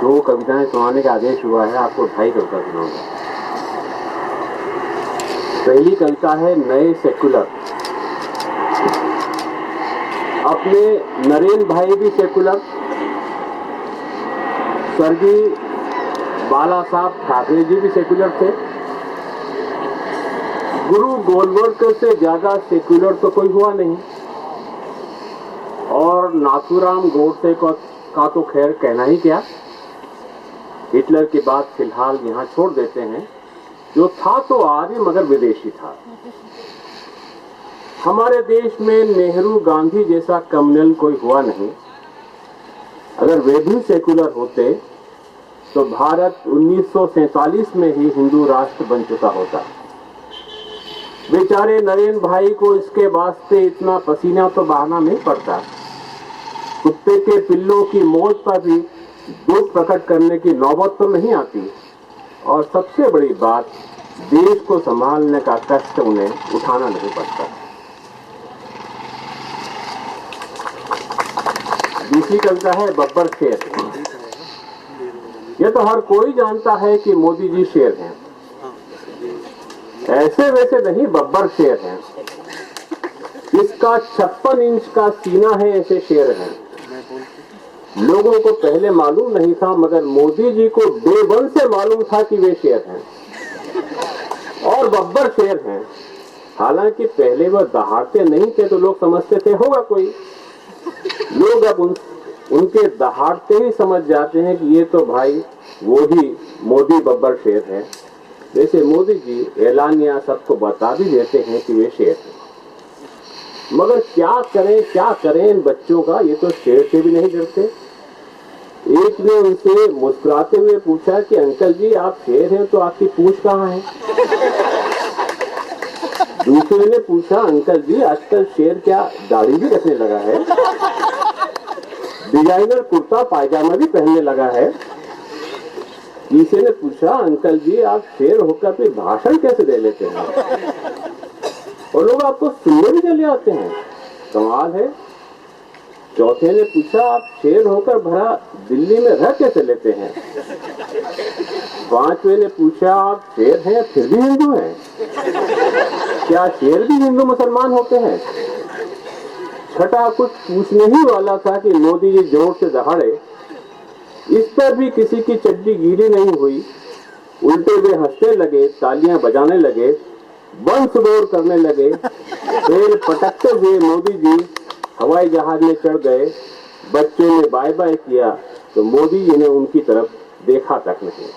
दो कविताएं सुनाने का आदेश हुआ है, आपको 2.5 कविता सुनाऊंगा। पहली कविता है नए सेकुलर। अपने नरेंद्र भाई भी सेकुलर, स्वर्गीय बाला साहब ठाकरे जी भी सेकुलर थे। गुरु गोलवलकर से ज्यादा सेकुलर तो कोई हुआ नहीं, और नाथूराम गोडसे का तो खैर कहना ही क्या। हिटलर की बात फिलहाल यहाँ छोड़ देते हैं। जो था तो आर्य मगर विदेशी था। हमारे देश में नेहरू गांधी जैसा कम्युनल कोई हुआ नहीं। अगर वे भी सेकुलर होते तो भारत 1947 में ही हिंदू राष्ट्र बन चुका होता। बेचारे नरेंद्र भाई को इसके वास्ते इतना पसीना तो बहाना नहीं पड़ता। कुत्ते के पिल्लों की मौत पर भी दुख प्रकट करने की नौबत तो नहीं आती। और सबसे बड़ी बात, देश को संभालने का कष्ट उन्हें उठाना नहीं पड़ता। दूसरी कविता है बब्बर शेर। यह तो हर कोई जानता है कि मोदी जी शेर हैं। ऐसे वैसे नहीं, बब्बर शेर हैं। इसका 56 इंच का सीना है, ऐसे शेर हैं। लोगों को पहले मालूम नहीं था, मगर मोदी जी को डे 1 से मालूम था कि वे शेर हैं और बब्बर शेर हैं। हालांकि पहले वह दहाड़ते नहीं थे तो लोग समझते थे होगा कोई। लोग अब उनके दहाड़ते ही समझ जाते हैं कि ये तो भाई वो ही मोदी बब्बर शेर है। वैसे मोदी जी ऐलानिया सबको बता भी देते हैं कि वे शेर हैं, मगर क्या करें इन बच्चों का। ये तो शेर से भी नहीं डरते। एक ने उनसे मुस्कुराते हुए पूछा कि अंकल जी आप शेर हैं तो आपकी पूंछ कहाँ है। दूसरे ने पूछा अंकल जी आजकल शेर क्या दाढ़ी भी रखने लगा है, डिजाइनर कुर्ता पायजामा भी पहनने लगा है। तीसरे ने पूछा अंकल जी आप शेर होकर फिर भाषण कैसे दे लेते हैं, और लोग आपको सुनने भी चले आते हैं, कमाल है। चौथे ने पूछा आप शेर होकर भरा दिल्ली में रह कैसे लेते हैं। पांचवें ने पूछा आप शेर हैं फिर भी हिंदू हैं, क्या शेर भी हिंदू मुसलमान होते हैं। छठा कुछ पूछने ही वाला था कि मोदी जी जोर से दहाड़े। इस पर भी किसी की चड्डी गीली नहीं हुई। उल्टे वे हंसने लगे, तालियां बजाने लगे, वंश बोर करने लगे। फिर पटकते हुए मोदी जी हवाई जहाज में चढ़ गए। बच्चों ने बाय बाय किया तो मोदी जी ने उनकी तरफ देखा तक नहीं।